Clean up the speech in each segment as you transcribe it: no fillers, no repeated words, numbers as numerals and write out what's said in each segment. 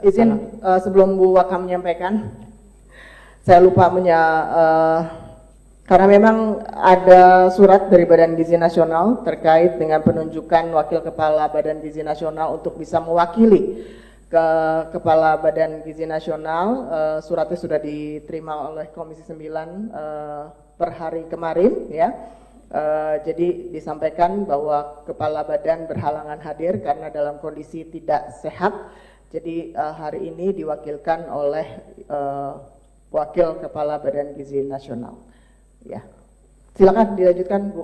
Izin sebelum Bu Wakam menyampaikan, saya lupa karena memang ada surat dari Badan Gizi Nasional terkait dengan penunjukan Wakil Kepala Badan Gizi Nasional untuk bisa mewakili ke Kepala Badan Gizi Nasional. Suratnya sudah diterima oleh Komisi 9 per hari kemarin, ya. Jadi disampaikan bahwa Kepala Badan berhalangan hadir karena dalam kondisi tidak sehat. Jadi hari ini diwakilkan oleh Wakil Kepala Badan Gizi Nasional. Ya, silakan dilanjutkan, Bu.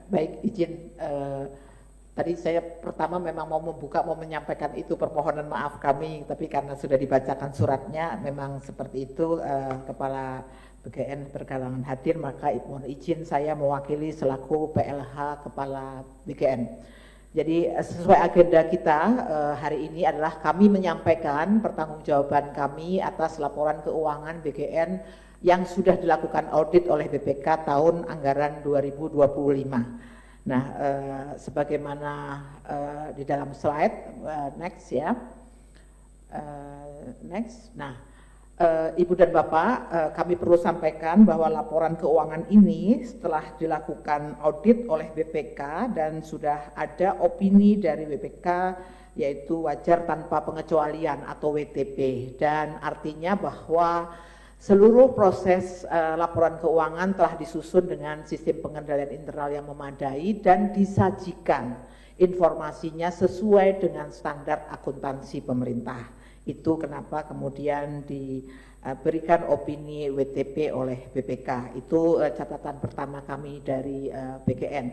Baik, izin. Tadi saya pertama memang mau menyampaikan itu permohonan maaf kami, tapi karena sudah dibacakan suratnya, memang seperti itu. Kepala BGN berhalangan hadir, maka mohon izin saya mewakili selaku PLH Kepala BGN. Jadi sesuai agenda kita hari ini adalah kami menyampaikan pertanggungjawaban kami atas laporan keuangan BGN yang sudah dilakukan audit oleh BPK tahun anggaran 2025. Nah, sebagaimana di dalam slide, next ya, next. Nah, Ibu dan Bapak, kami perlu sampaikan bahwa laporan keuangan ini setelah dilakukan audit oleh BPK dan sudah ada opini dari BPK yaitu wajar tanpa pengecualian atau WTP, dan artinya bahwa seluruh proses laporan keuangan telah disusun dengan sistem pengendalian internal yang memadai dan disajikan informasinya sesuai dengan standar akuntansi pemerintah. Itu kenapa kemudian diberikan opini WTP oleh BPK. Itu catatan pertama kami dari BGN.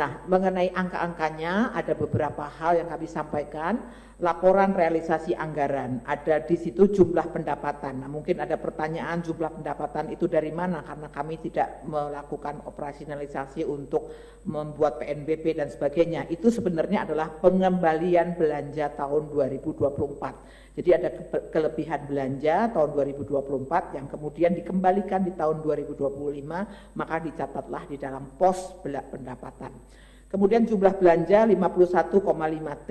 Nah, mengenai angka-angkanya ada beberapa hal yang kami sampaikan. Laporan realisasi anggaran, ada di situ jumlah pendapatan. Nah, mungkin ada pertanyaan jumlah pendapatan itu dari mana, karena kami tidak melakukan operasionalisasi untuk membuat PNBP dan sebagainya. Itu sebenarnya adalah pengembalian belanja tahun 2024. Jadi ada kelebihan belanja tahun 2024 yang kemudian dikembalikan di tahun 2025, maka dicatatlah di dalam pos pendapatan. Kemudian jumlah belanja 51,5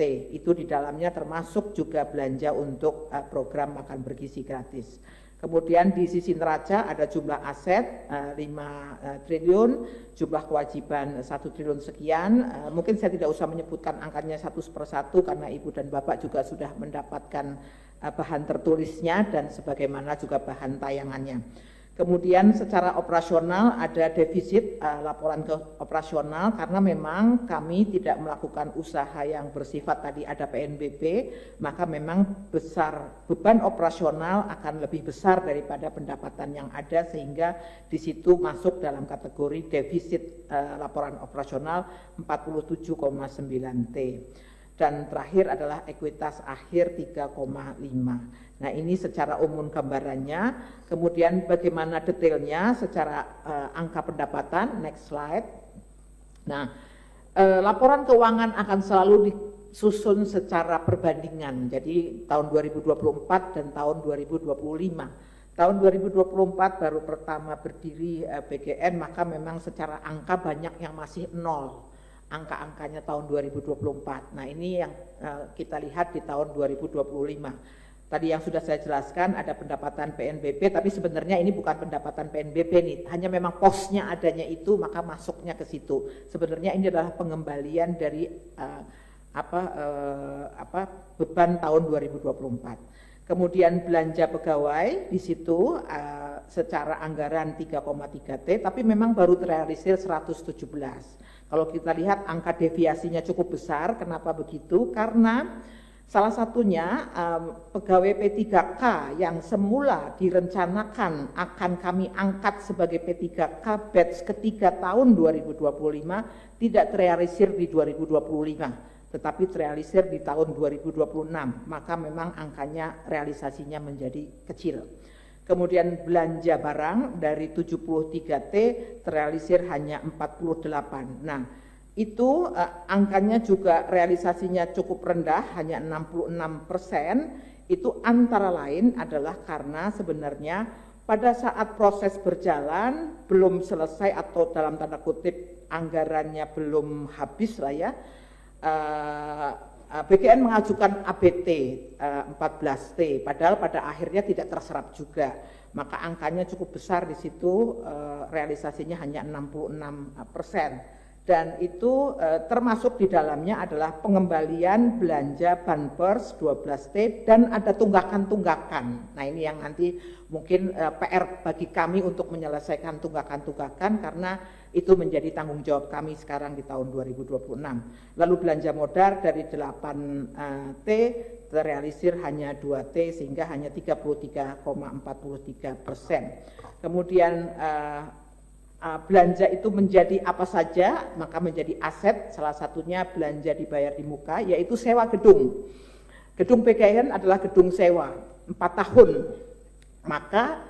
T, itu di dalamnya termasuk juga belanja untuk program makan bergizi gratis. Kemudian di sisi neraca ada jumlah aset 5 triliun, jumlah kewajiban 1 triliun sekian. Mungkin saya tidak usah menyebutkan angkanya satu persatu karena Ibu dan Bapak juga sudah mendapatkan bahan tertulisnya dan sebagaimana juga bahan tayangannya. Kemudian secara operasional ada defisit laporan ke operasional karena memang kami tidak melakukan usaha yang bersifat tadi ada PNBP, maka memang besar beban operasional akan lebih besar daripada pendapatan yang ada sehingga di situ masuk dalam kategori defisit laporan operasional 47,9 T. Dan terakhir adalah ekuitas akhir 3,5. Nah, ini secara umum gambarannya. Kemudian bagaimana detailnya secara angka pendapatan, next slide. Nah, laporan keuangan akan selalu disusun secara perbandingan. Jadi tahun 2024 dan tahun 2025. Tahun 2024 baru pertama berdiri BGN, maka memang secara angka banyak yang masih nol. Angka-angkanya tahun 2024. Nah, ini yang kita lihat di tahun 2025. Tadi yang sudah saya jelaskan ada pendapatan PNBP, tapi sebenarnya ini bukan pendapatan PNBP nih, hanya memang posnya adanya itu maka masuknya ke situ. Sebenarnya ini adalah pengembalian dari beban tahun 2024. Kemudian belanja pegawai di situ secara anggaran 3,3 T, tapi memang baru terrealisir 117. Kalau kita lihat angka deviasinya cukup besar, kenapa begitu? Karena salah satunya pegawai P3K yang semula direncanakan akan kami angkat sebagai P3K batch ketiga tahun 2025 tidak terrealisir di 2025, tetapi terrealisir di tahun 2026, maka memang angkanya realisasinya menjadi kecil. Kemudian belanja barang dari 73 T terrealisir hanya 48. Nah, itu angkanya juga realisasinya cukup rendah, hanya 66%. Itu antara lain adalah karena sebenarnya pada saat proses berjalan belum selesai atau dalam tanda kutip anggarannya belum habis lah ya, BGN mengajukan ABT 14T, padahal pada akhirnya tidak terserap juga. Maka angkanya cukup besar di situ, realisasinya hanya 66%. Dan itu termasuk di dalamnya adalah pengembalian belanja Banpers 12T dan ada tunggakan-tunggakan. Nah ini yang nanti mungkin PR bagi kami untuk menyelesaikan tunggakan-tunggakan karena itu menjadi tanggung jawab kami sekarang di tahun 2026. Lalu belanja modal dari 8T terrealisir hanya 2T sehingga hanya 33,43%. Kemudian belanja itu menjadi apa saja, maka menjadi aset, salah satunya belanja dibayar di muka, yaitu sewa gedung. Gedung PGN adalah gedung sewa, 4 tahun, maka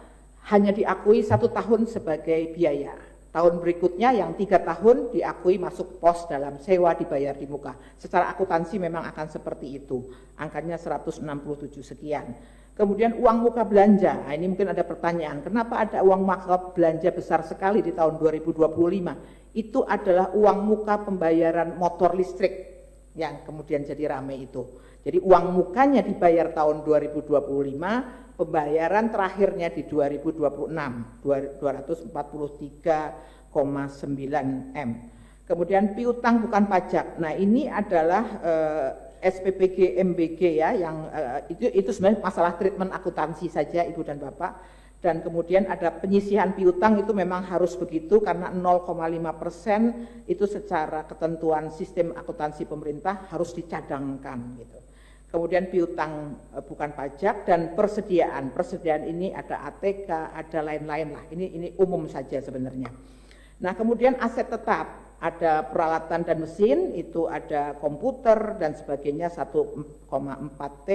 hanya diakui 1 tahun sebagai biaya. Tahun berikutnya yang 3 tahun diakui masuk pos dalam sewa dibayar di muka. Secara akuntansi memang akan seperti itu, angkanya 167 sekian. Kemudian uang muka belanja, nah ini mungkin ada pertanyaan, kenapa ada uang muka belanja besar sekali di tahun 2025? Itu adalah uang muka pembayaran motor listrik yang kemudian jadi ramai itu. Jadi uang mukanya dibayar tahun 2025, pembayaran terakhirnya di 2026, 243,9 M. Kemudian piutang bukan pajak, nah ini adalah SPPG MBG ya, yang itu sebenarnya masalah treatment akuntansi saja Ibu dan Bapak. Dan kemudian ada penyisihan piutang, itu memang harus begitu karena 0,5% itu secara ketentuan sistem akuntansi pemerintah harus dicadangkan gitu. Kemudian piutang bukan pajak dan persediaan ini ada ATK, ada lain-lain lah. Ini umum saja sebenarnya. Nah, kemudian aset tetap, ada peralatan dan mesin, itu ada komputer dan sebagainya 1,4T.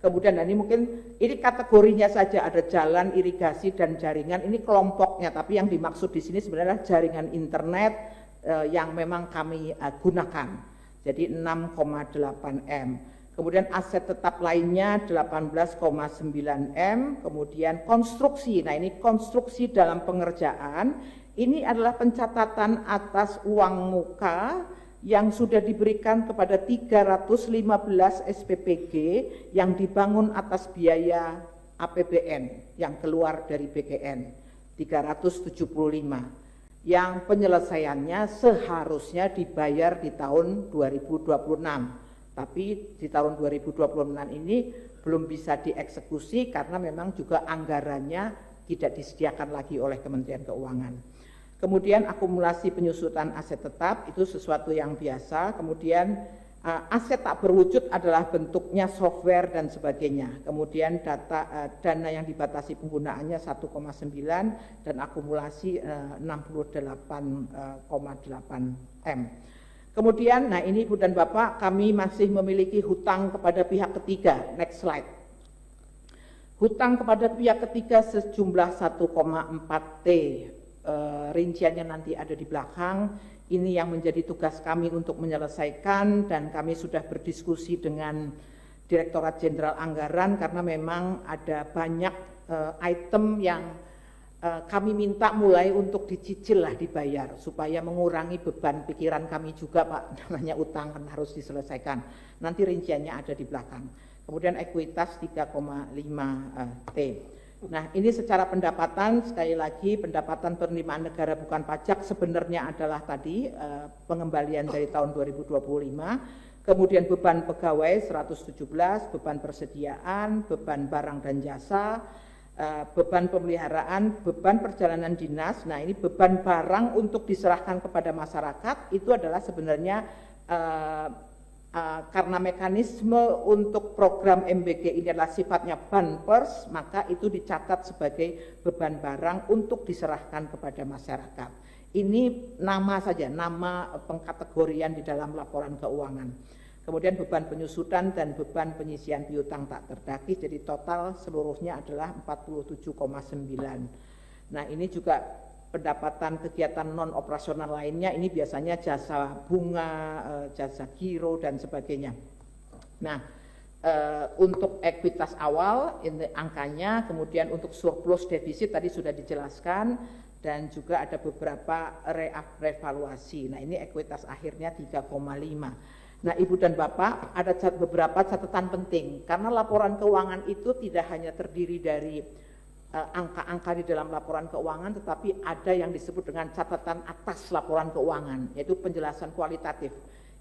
Kemudian ini mungkin ini kategorinya saja, ada jalan, irigasi dan jaringan, ini kelompoknya, tapi yang dimaksud di sini sebenarnya jaringan internet yang memang kami gunakan. Jadi 6,8 M. Kemudian aset tetap lainnya 18,9 M, kemudian konstruksi. Nah, ini konstruksi dalam pengerjaan, ini adalah pencatatan atas uang muka yang sudah diberikan kepada 315 SPPG yang dibangun atas biaya APBN yang keluar dari BGN 375 yang penyelesaiannya seharusnya dibayar di tahun 2026. Tapi di tahun 2026 ini belum bisa dieksekusi karena memang juga anggarannya tidak disediakan lagi oleh Kementerian Keuangan. Kemudian akumulasi penyusutan aset tetap itu sesuatu yang biasa. Kemudian aset tak berwujud adalah bentuknya software dan sebagainya. Kemudian dana yang dibatasi penggunaannya 1,9 dan akumulasi 68,8 M. Kemudian, nah ini Ibu dan Bapak, kami masih memiliki hutang kepada pihak ketiga. Next slide. Hutang kepada pihak ketiga sejumlah 1,4T. Rinciannya nanti ada di belakang. Ini yang menjadi tugas kami untuk menyelesaikan dan kami sudah berdiskusi dengan Direktorat Jenderal Anggaran karena memang ada banyak item yang kami minta mulai untuk dicicil lah dibayar supaya mengurangi beban pikiran kami juga Pak, namanya utang kan harus diselesaikan. Nanti rinciannya ada di belakang. Kemudian ekuitas 3,5T. Nah ini secara pendapatan, sekali lagi pendapatan penerimaan negara bukan pajak sebenarnya adalah tadi pengembalian dari tahun 2025. Kemudian beban pegawai 117, beban persediaan, beban barang dan jasa, beban pemeliharaan, beban perjalanan dinas. Nah ini beban barang untuk diserahkan kepada masyarakat itu adalah sebenarnya karena mekanisme untuk program MBG ini adalah sifatnya Banpers, maka itu dicatat sebagai beban barang untuk diserahkan kepada masyarakat. Ini nama saja, nama pengkategorian di dalam laporan keuangan. Kemudian beban penyusutan dan beban penyisian piutang tak terdagih, jadi total seluruhnya adalah 47,9. Nah ini juga pendapatan kegiatan non operasional lainnya, ini biasanya jasa bunga, jasa giro dan sebagainya. Nah untuk ekuitas awal ini angkanya, kemudian untuk surplus defisit tadi sudah dijelaskan dan juga ada beberapa revaluasi. Nah ini ekuitas akhirnya 3,5. Nah, Ibu dan Bapak, ada beberapa catatan penting, karena laporan keuangan itu tidak hanya terdiri dari angka-angka di dalam laporan keuangan, tetapi ada yang disebut dengan catatan atas laporan keuangan, yaitu penjelasan kualitatif.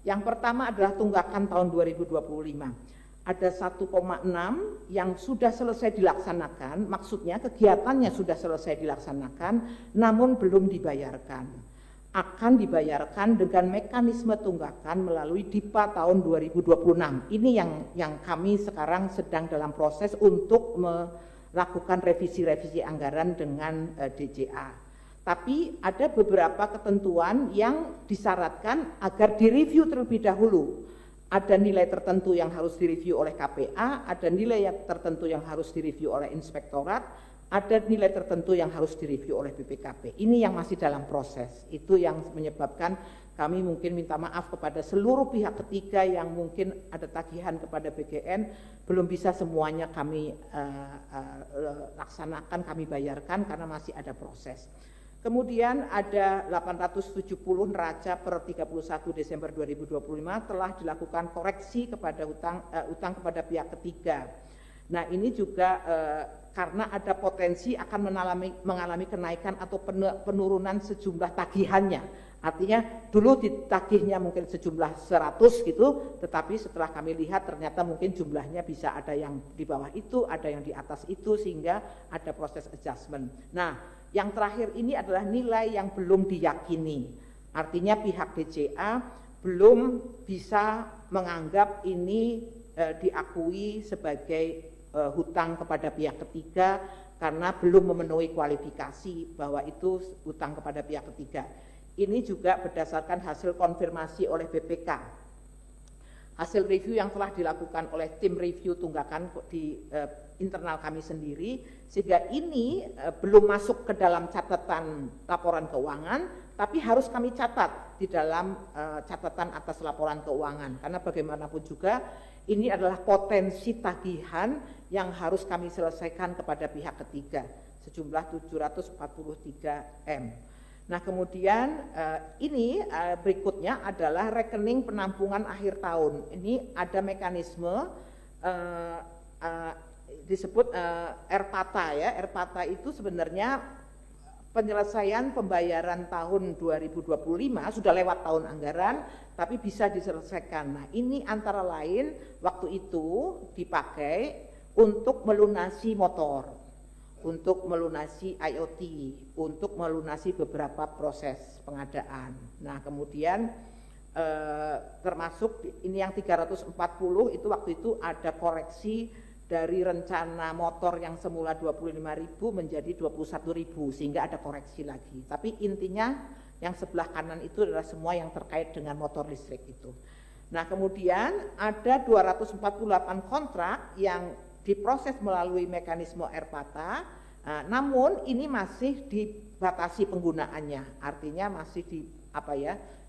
Yang pertama adalah tunggakan tahun 2025. Ada 1,6 yang sudah selesai dilaksanakan, maksudnya kegiatannya sudah selesai dilaksanakan, namun belum dibayarkan. Akan dibayarkan dengan mekanisme tunggakan melalui DIPA tahun 2026. Ini yang kami sekarang sedang dalam proses untuk melakukan revisi-revisi anggaran dengan DJA. Tapi ada beberapa ketentuan yang disyaratkan agar direview terlebih dahulu. Ada nilai tertentu yang harus direview oleh KPA, ada nilai tertentu yang harus direview oleh inspektorat, ada nilai tertentu yang harus direview oleh BPKP. Ini yang masih dalam proses. Itu yang menyebabkan kami mungkin minta maaf kepada seluruh pihak ketiga yang mungkin ada tagihan kepada BGN, belum bisa semuanya kami laksanakan, kami bayarkan karena masih ada proses. Kemudian ada 870 neraca per 31 Desember 2025 telah dilakukan koreksi kepada utang kepada pihak ketiga. Nah, ini juga karena ada potensi akan mengalami kenaikan atau penurunan sejumlah tagihannya. Artinya dulu ditagihnya mungkin sejumlah 100 gitu, tetapi setelah kami lihat ternyata mungkin jumlahnya bisa ada yang di bawah itu, ada yang di atas itu, sehingga ada proses adjustment. Nah, yang terakhir ini adalah nilai yang belum diyakini. Artinya pihak DJA belum bisa menganggap ini diakui sebagai hutang kepada pihak ketiga karena belum memenuhi kualifikasi bahwa itu hutang kepada pihak ketiga. Ini juga berdasarkan hasil konfirmasi oleh BPK. Hasil review yang telah dilakukan oleh tim review tunggakan di internal kami sendiri, sehingga ini belum masuk ke dalam catatan laporan keuangan, tapi harus kami catat di dalam catatan atas laporan keuangan, karena bagaimanapun juga ini adalah potensi tagihan yang harus kami selesaikan kepada pihak ketiga sejumlah 743 M. Nah, kemudian ini berikutnya adalah rekening penampungan akhir tahun. Ini ada mekanisme disebut RPATA ya. RPATA itu sebenarnya penyelesaian pembayaran tahun 2025 sudah lewat tahun anggaran, tapi bisa diselesaikan. Nah, ini antara lain waktu itu dipakai untuk melunasi motor, untuk melunasi IoT, untuk melunasi beberapa proses pengadaan. Nah, kemudian termasuk ini yang 340 itu waktu itu ada koreksi dari rencana motor yang semula 25.000 menjadi 21.000 sehingga ada koreksi lagi. Tapi intinya yang sebelah kanan itu adalah semua yang terkait dengan motor listrik itu. Nah, kemudian ada 248 kontrak yang diproses melalui mekanisme RPATA, namun ini masih dibatasi penggunaannya, artinya masih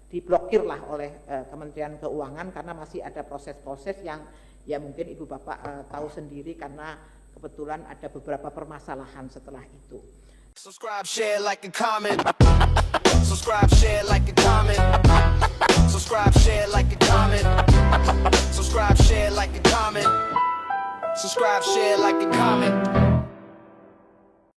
diblokir lah oleh Kementerian Keuangan karena masih ada proses-proses yang ya mungkin Ibu Bapak tahu sendiri karena kebetulan ada beberapa permasalahan setelah itu. Subscribe, share, like, and comment. Subscribe, share, like, and comment. Subscribe, share, like, and comment. Subscribe, share, like, and comment. Subscribe, share, like, and comment.